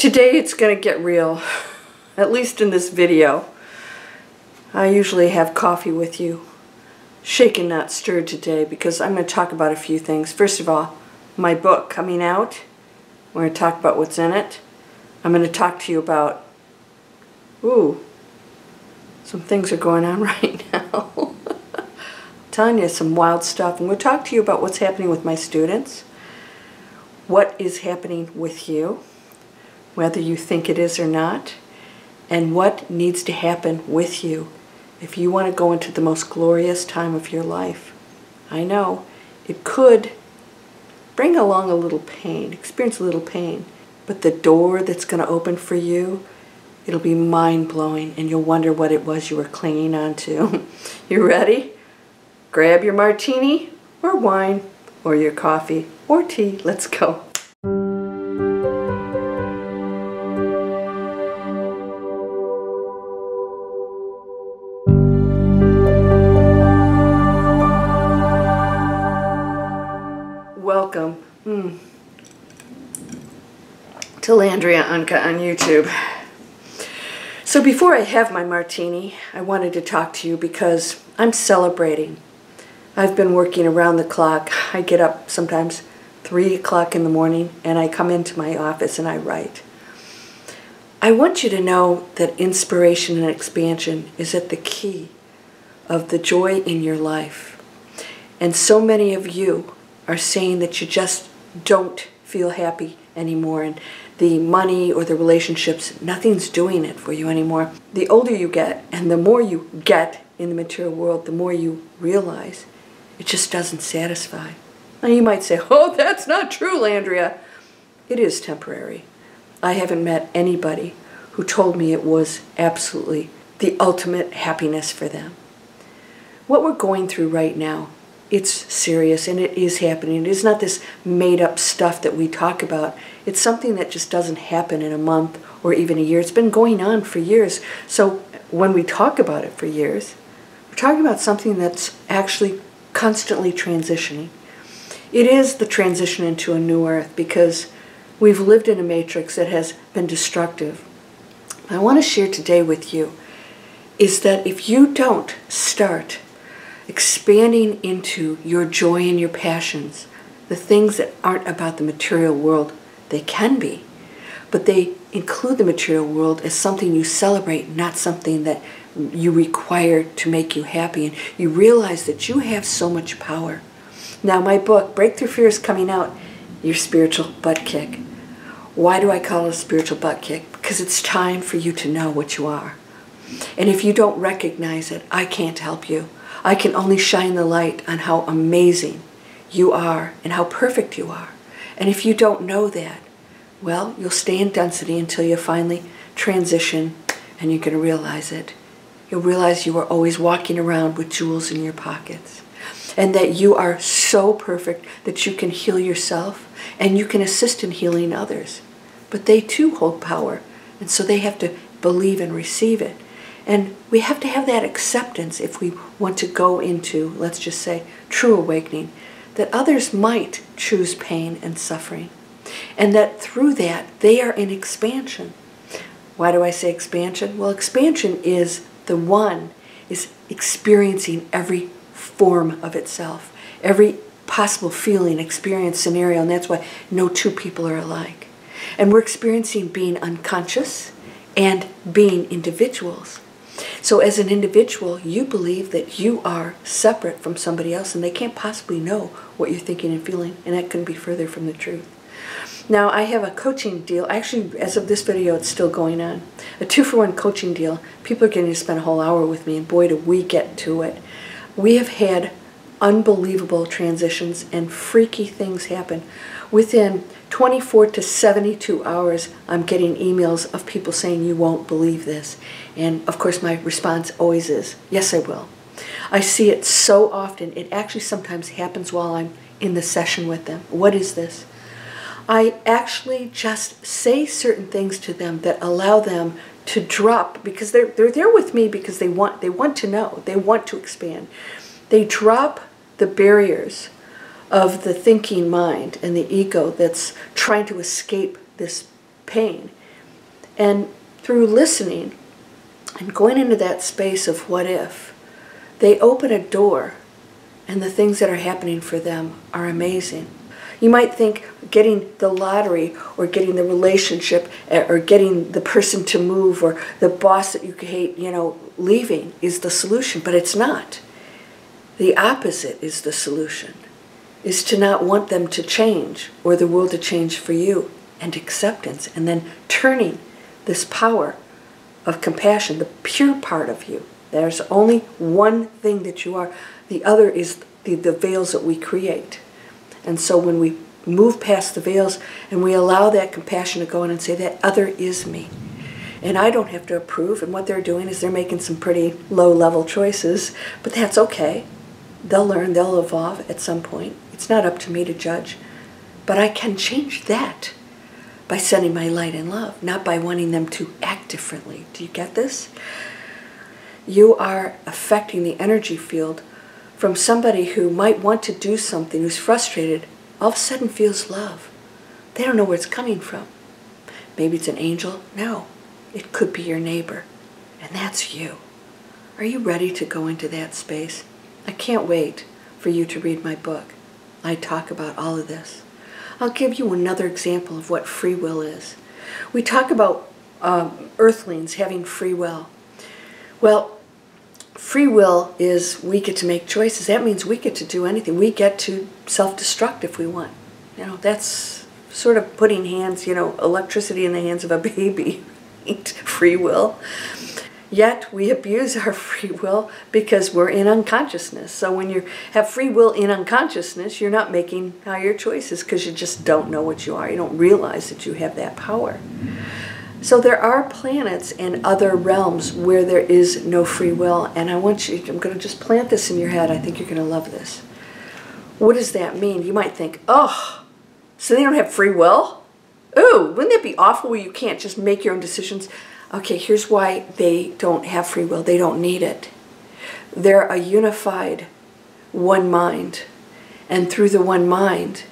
Today it's going to get real, at least in this video. I usually have coffee with you, shaken not stirred today, because I'm going to talk about a few things. First of all, my book coming out. We're going to talk about what's in it. I'm going to talk to you about, some things are going on right now. I'm telling you some wild stuff. I'm going to talk to you about what's happening with my students, what is happening with you, whether you think it is or not, and what needs to happen with you if you want to go into the most glorious time of your life. I know it could bring along a little pain, experience a little pain, but the door that's going to open for you, it'll be mind-blowing, and you'll wonder what it was you were clinging on to. You ready? Grab your martini or wine or your coffee or tea. Let's go. Welcome to Landria Onkka on YouTube. So before I have my martini, I wanted to talk to you because I'm celebrating. I've been working around the clock. I get up sometimes 3 o'clock in the morning and I come into my office and I write. I want you to know that inspiration and expansion is at the key of the joy in your life. And so many of you are saying that you just don't feel happy anymore, and the money or the relationships, nothing's doing it for you anymore. The older you get and the more you get in the material world, the more you realize it just doesn't satisfy. Now you might say, oh, that's not true, Landria. It is temporary. I haven't met anybody who told me it was absolutely the ultimate happiness for them. What we're going through right now, it's serious and it is happening. It is not this made-up stuff that we talk about. It's something that just doesn't happen in a month or even a year. It's been going on for years. So when we talk about it for years, we're talking about something that's actually constantly transitioning. It is the transition into a new earth because we've lived in a matrix that has been destructive. I want to share today with you is that if you don't start expanding into your joy and your passions, the things that aren't about the material world, they can be, but they include the material world as something you celebrate, not something that you require to make you happy. And you realize that you have so much power. Now my book, Breakthrough Fear, is coming out, your spiritual butt kick. Why do I call it a spiritual butt kick? Because it's time for you to know what you are. And if you don't recognize it, I can't help you. I can only shine the light on how amazing you are and how perfect you are. And if you don't know that, well, you'll stay in density until you finally transition and you're going to realize it. You'll realize you were always walking around with jewels in your pockets and that you are so perfect that you can heal yourself and you can assist in healing others. But they too hold power, and so they have to believe and receive it. And we have to have that acceptance if we want to go into, let's just say, true awakening, that others might choose pain and suffering, and that through that, they are in expansion. Why do I say expansion? Well, expansion is experiencing every form of itself, every possible feeling, experience, scenario, and that's why no two people are alike. And we're experiencing being unconscious and being individuals. So as an individual, you believe that you are separate from somebody else and they can't possibly know what you're thinking and feeling, and that couldn't be further from the truth. Now, I have a coaching deal. Actually, as of this video, it's still going on. A 2-for-1 coaching deal. People are getting to spend a whole hour with me, and boy, do we get to it. We have had unbelievable transitions and freaky things happen. Within 24 to 72 hours, I'm getting emails of people saying, you won't believe this. And of course, my response always is, yes, I will. I see it so often. It actually sometimes happens while I'm in the session with them. What is this? I actually just say certain things to them that allow them to drop, because they're there with me because they want to know, they want to expand. They drop the barriers of the thinking mind and the ego that's trying to escape this pain And through listening and going into that space of what if, they open a door, and the things that are happening for them are amazing. You might think getting the lottery or getting the relationship or getting the person to move or the boss that you hate, leaving is the solution, but it's not. The opposite is the solution, is to not want them to change or the world to change for you, and acceptance, and then turning this power of compassion, the pure part of you. There's only one thing that you are. The other is the veils that we create. And so when we move past the veils and we allow that compassion to go in and say, that other is me. And I don't have to approve, and what they're doing is they're making some pretty low-level choices, but that's okay. They'll learn, they'll evolve at some point. It's not up to me to judge. But I can change that by sending my light and love, not by wanting them to act differently. Do you get this? You are affecting the energy field from somebody who might want to do something, who's frustrated, all of a sudden feels love. They don't know where it's coming from. Maybe it's an angel. No, it could be your neighbor. And that's you. Are you ready to go into that space? I can't wait for you to read my book. I talk about all of this. I'll give you another example of what free will is. We talk about earthlings having free will. Well, free will is we get to make choices. That means we get to do anything. We get to self-destruct if we want. That's sort of putting electricity in the hands of a baby. Free will. Yet we abuse our free will because we're in unconsciousness. So when you have free will in unconsciousness, you're not making higher choices because you just don't know what you are. You don't realize that you have that power. So there are planets and other realms where there is no free will. And I'm going to just plant this in your head. I think you're going to love this. What does that mean? You might think, oh, so they don't have free will? Ooh, wouldn't that be awful where you can't just make your own decisions? Okay, here's why they don't have free will. They don't need it. They're a unified one mind. And through the one mind,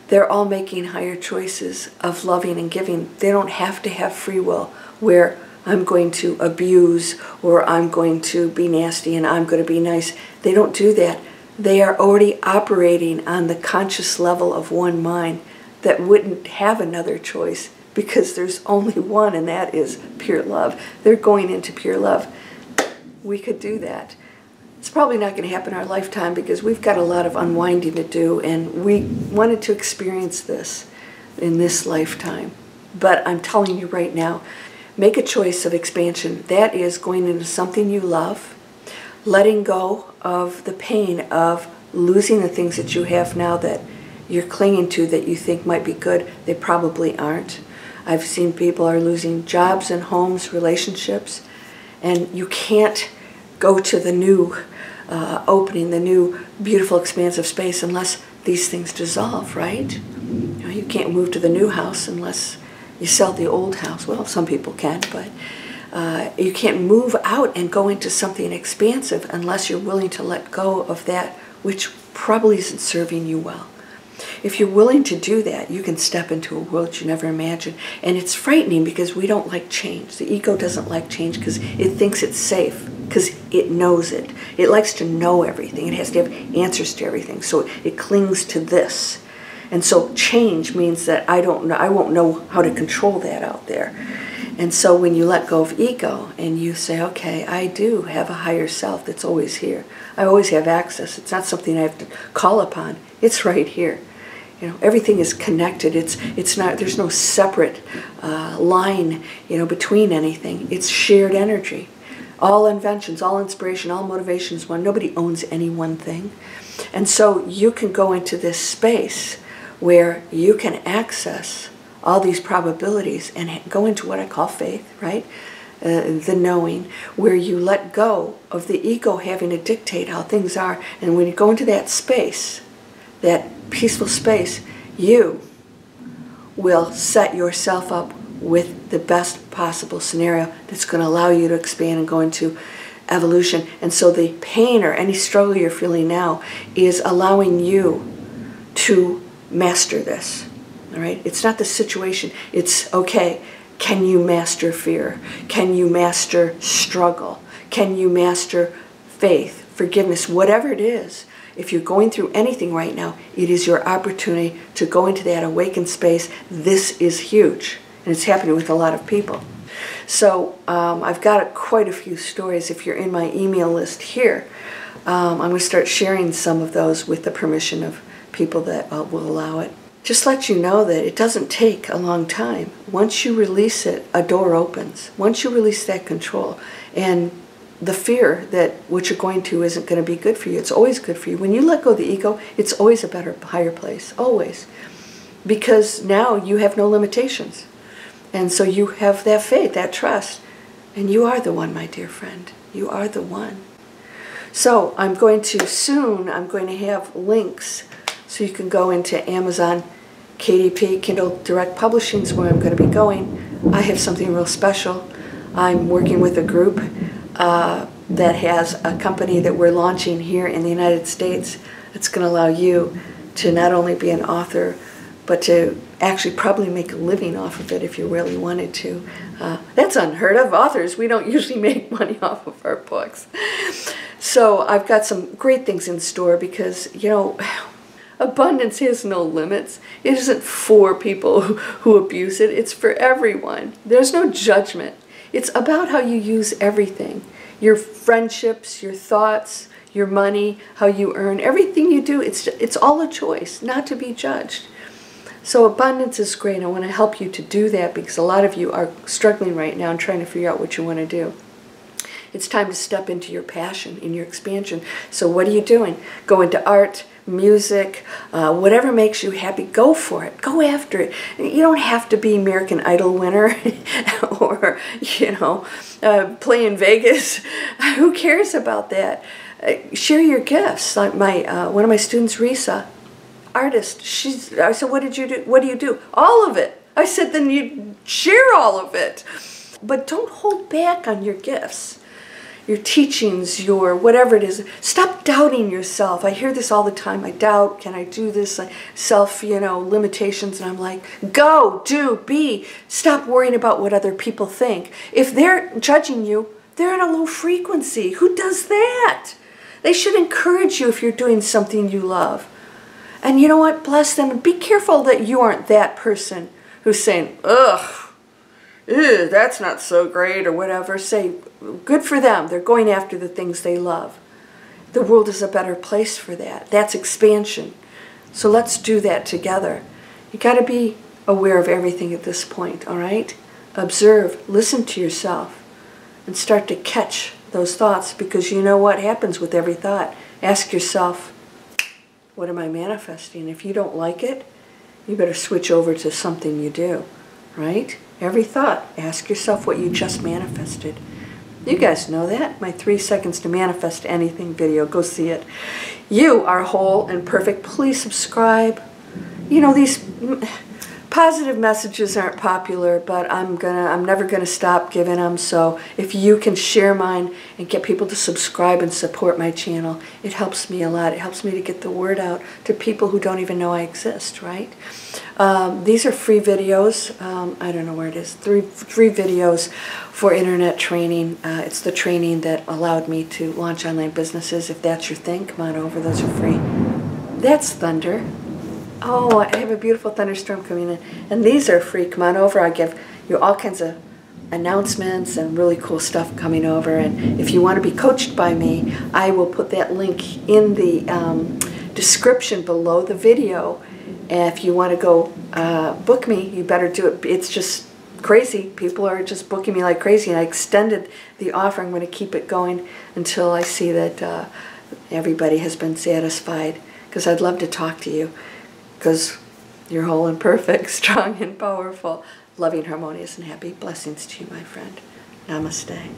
they're all making higher choices of loving and giving. They don't have to have free will where I'm going to abuse or I'm going to be nasty and I'm going to be nice. They don't do that. They are already operating on the conscious level of one mind that wouldn't have another choice because there's only one, and that is pure love. They're going into pure love. We could do that. It's probably not going to happen in our lifetime because we've got a lot of unwinding to do, and we wanted to experience this in this lifetime. But I'm telling you right now, make a choice of expansion. That is going into something you love, letting go of the pain of losing the things that you have now that you're clinging to that you think might be good. They probably aren't. I've seen people are losing jobs and homes, relationships, and you can't go to the new opening, the new beautiful expansive space unless these things dissolve, right? You can't move to the new house unless you sell the old house. Well, some people can, but you can't move out and go into something expansive unless you're willing to let go of that which probably isn't serving you well. If you're willing to do that, you can step into a world you never imagined. And it's frightening because we don't like change. The ego doesn't like change because it thinks it's safe, because it knows it. It likes to know everything. It has to have answers to everything. So it clings to this. And so change means that I won't know how to control that out there. And so when you let go of ego and you say, okay, I do have a higher self that's always here. I always have access. It's not something I have to call upon. It's right here. Everything is connected. It's not. There's no separate line, between anything. It's shared energy. All inventions, all inspiration, all motivation is one. Nobody owns any one thing, and so you can go into this space where you can access all these probabilities and go into what I call faith, right? The knowing, where you let go of the ego having to dictate how things are, and when you go into that space, that peaceful space, you will set yourself up with the best possible scenario that's going to allow you to expand and go into evolution. And so the pain or any struggle you're feeling now is allowing you to master this. All right? It's not the situation. It's, okay, Can you master fear? Can you master struggle? Can you master faith, forgiveness, whatever it is? If you're going through anything right now, it is your opportunity to go into that awakened space. This is huge, and it's happening with a lot of people. So I've got quite a few stories. If you're in my email list here, I'm going to start sharing some of those with the permission of people that will allow it. Just let you know that it doesn't take a long time. Once you release it, a door opens. Once you release that control, and the fear that what you're going to isn't going to be good for you, it's always good for you. When you let go of the ego, it's always a better, higher place, always. Because now you have no limitations. And so you have that faith, that trust. And you are the one, my dear friend. You are the one. So I'm going to have links so you can go into Amazon, KDP, Kindle Direct Publishing is where I'm going to be going. I have something real special. I'm working with a group that has a company that we're launching here in the United States. It's going to allow you to not only be an author, but to actually probably make a living off of it if you really wanted to. That's unheard of. Authors, we don't usually make money off of our books. So I've got some great things in store because, you know, abundance has no limits. It isn't for people who abuse it. It's for everyone. There's no judgment. It's about how you use everything. Your friendships, your thoughts, your money, how you earn, everything you do, it's all a choice, not to be judged. So abundance is great. I want to help you to do that because a lot of you are struggling right now and trying to figure out what you want to do. It's time to step into your passion, in your expansion. So what are you doing? Go into art, music, whatever makes you happy, go for it. Go after it. You don't have to be American Idol winner or, you know, play in Vegas. Who cares about that? Share your gifts. Like one of my students, Risa, artist, I said, what did you do? What do you do? All of it. I said, then you share all of it. But don't hold back on your gifts. Your teachings, your whatever it is. Stop doubting yourself. I hear this all the time. I doubt, can I do this? Self, you know, limitations. And I'm like, go, do, be. Stop worrying about what other people think. If they're judging you, they're in a low frequency. Who does that? They should encourage you if you're doing something you love. And you know what? Bless them. And be careful that you aren't that person who's saying, ugh, ew, that's not so great or whatever. Say, good for them. They're going after the things they love. The world is a better place for that. That's expansion. So let's do that together. You got to be aware of everything at this point, all right? Observe, listen to yourself, and start to catch those thoughts because you know what happens with every thought. Ask yourself, what am I manifesting? If you don't like it, you better switch over to something you do, right? Every thought, ask yourself what you just manifested. You guys know that. My 3 seconds to manifest anything video. Go see it. You are whole and perfect. Please subscribe. You know, these positive messages aren't popular, but I'm never gonna stop giving them. So if you can share mine and get people to subscribe and support my channel, it helps me a lot. It helps me to get the word out to people who don't even know I exist, right? These are free videos. I don't know where it is. Three videos for internet training. It's the training that allowed me to launch online businesses. If that's your thing, come on over. Those are free. That's thunder. Oh, I have a beautiful thunderstorm coming in. And these are free. Come on over. I give you all kinds of announcements and really cool stuff coming over. And if you want to be coached by me, I will put that link in the description below the video. And if you want to go book me, you better do it. It's just crazy. People are just booking me like crazy. And I extended the offer. I'm going to keep it going until I see that everybody has been satisfied. Because I'd love to talk to you. Because you're whole and perfect, strong and powerful, loving, harmonious, and happy. Blessings to you, my friend. Namaste.